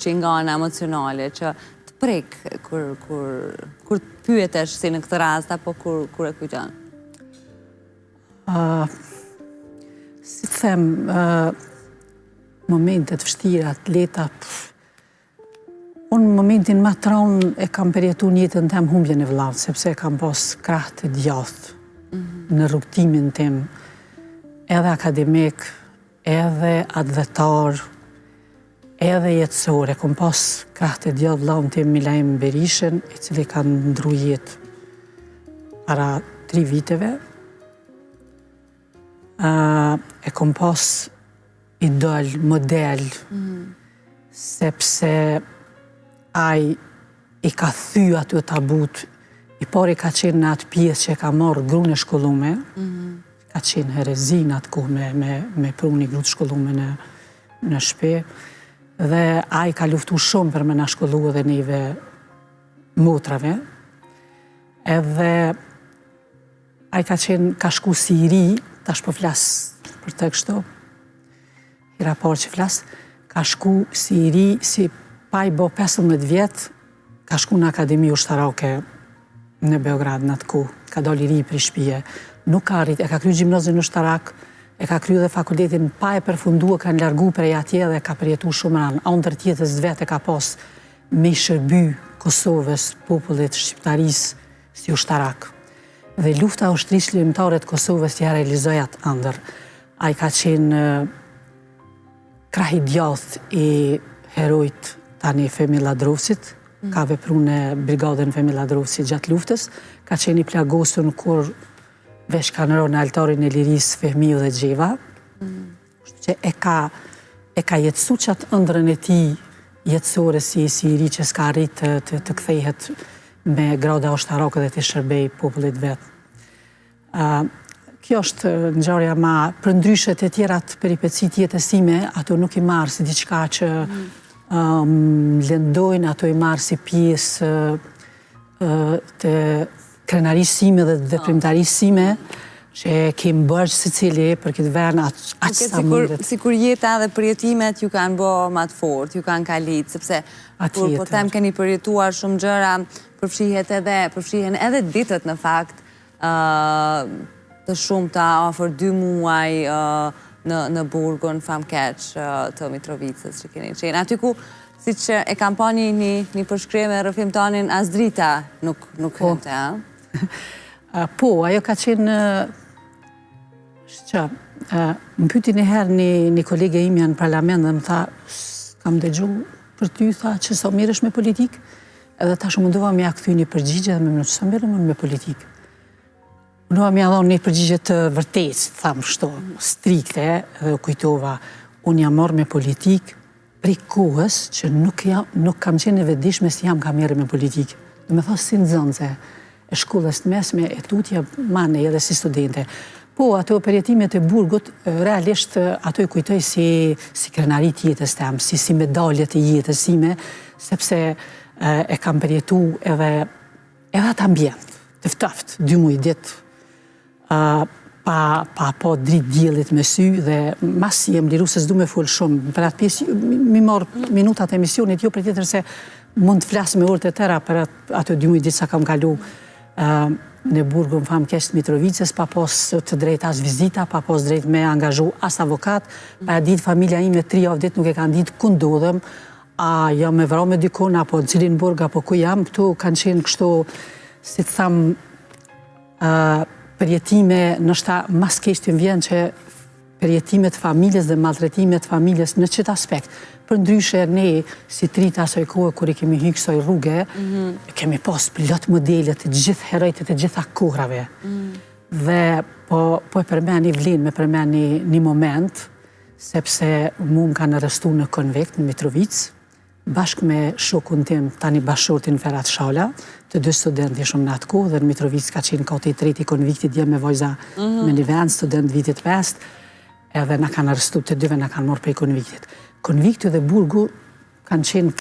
që nga ana emocionale, që të prek kur të pyetesh si në këtë rast, apo kur e kujton? Si të them, momentet vështira, të leta, unë në momentin më traun e kam përjetu në jetën tem humbjen e vllavë, sepse kam pas krah të djathtë në rrugtimin tim, edhe akademik, edhe atletar, edhe jetësore. Kom pas krah të djathtë vllavën tim Milaim Berishën, i cili ka ndru jetë para 3 viteve. E kom pas idol, model, sepse ai i ka thy aty tabut, i pari ka qenë në atë pjesë që ka marrë grunë e shkollume, ka qenë herezin atë kohë me pru një grutë shkollume në shtëpi, dhe ai ka luftu shumë për me na shkollu edhe neve motrave, edhe ai ka shku si i ri, tash po flas për të kështu, i raport që flas, ka shku si i ri, si pa i bo 15 vjetë, ka shku në Akademi Ushtarake në Beograd në atë kohë, ka dal i ri për shtëpie, nuk ka arrit, e ka kryu gjimnazin në Ushtarak, e ka kryu dhe fakultetin, pa e përfundua, ka largu prej atje dhe ka përjetu shumë ranë, ndër tjetës vetë e ka pas me shërby Kosovës, popullit shqiptaris si Ushtarak. Dhe lufta e ushtrisë ligjërimtare të Kosovës ja realizoi atë ëndër. Ai ka qenë krah i djathtë i herojt tani Fehmi Ladrovsit, ka vepru në brigadën Fehmi Ladrovsit gjatë luftës, ka qenë i plagosur kur vesh kanë rënë në altarin e lirisë Fehmiu dhe Xheva, që e ka jetësu qatë ëndrën e tij jetësore si i ri që s'ka arrit të kthehet me grada ushtarake dhe të shërbej popullit vetë. Kjo është ngjarja ma përndryshet e tjerat peripecit jetës sime, ato nuk i marë si diçka që lëndojnë, ato i marë si pjesë të krenarisë sime dhe veprimtarisë sime, që kemë bërgjë si cili për këtë vend aqë sa mundet. Sikur jeta dhe përjetimet ju kanë bo ma të fort, ju kanë kalit, sepse kur po them keni përjetuar shumë gjëra, përfshihen edhe ditët në fakt, të shumë ta ofër 2 muaj në burgun famkeq të Mitrovicës që keni qenë. Aty ku, si që e kam pa një përshkrim e rrëfim tonin, as drita nuk hynte, a? Po, ajo ka qenë, më pyti një herë një kolege imja në parlament dhe më tha, kam dëgju për ty, tha që sa mirë është me politikë, edhe ta shumë mundova me ja këthy një përgjigje dhe me më nësë mirë me politikë. Mundova me ja dhonë një përgjigje të vërtetës, thamë shto, strikte, dhe u kujtova, unë jam marrë me politikë prej kohës që nuk kam qenë e vetëdijshme si jam ka mirë me politikë. Dhe me thosë si nxënëse e shkollës të mesme, e tutje mane edhe si studente. Po, ato përjetimet e burgut, realisht ato i kujtoj si krenarit jetës tem, si medaljet e jetës sime, sepse e kam përjetu edhe atë ambient, të ftaftë, 2 muaj ditë, pa dritë diellit me sy, dhe mas jem liru se s'du me full shumë, për atë pjesë, mi marë minutat e emisionit, jo për tjetër se mund të flasë me orët e tëra për ato 2 muaj ditë sa kam kalu në burgun famkeq të Mitrovicës, pa pas të drejt as vizita, pa pas drejt me angazhu as avokat, pa e ditë familja ime 3 javë ditë nuk e kanë ditë ku ndodhem, a jam me vrau me dikon, apo në cilin burg, apo ku jam, këtu kanë qenë kështu, si të thamë, përjetime, nështa mas keq të vjen që përjetimet familjes dhe maltretimet familjes në qëtë aspekt. Për ndryshe ne, si trita asoj kohë, kur i kemi hyrë kësoj rrugë, kemi pas plot modelet të gjithë herojtë të gjitha kohrave. Dhe po e përmeni vlinë, me përmeni një moment, sepse mu më kanë arrestu në konvikt në Mitrovicë, bashkë me shokun tim, tani bashortin Ferhat Shala, të 2 studenti shumë në atë kohë, dhe në Mitrovicë ka qenë kati 3 konviktit, dje me vojza me një vend, student vitit 5, edhe na kanë arrestu të 2 na kanë morë prej konviktit. Konvikti dhe burgu kanë qenë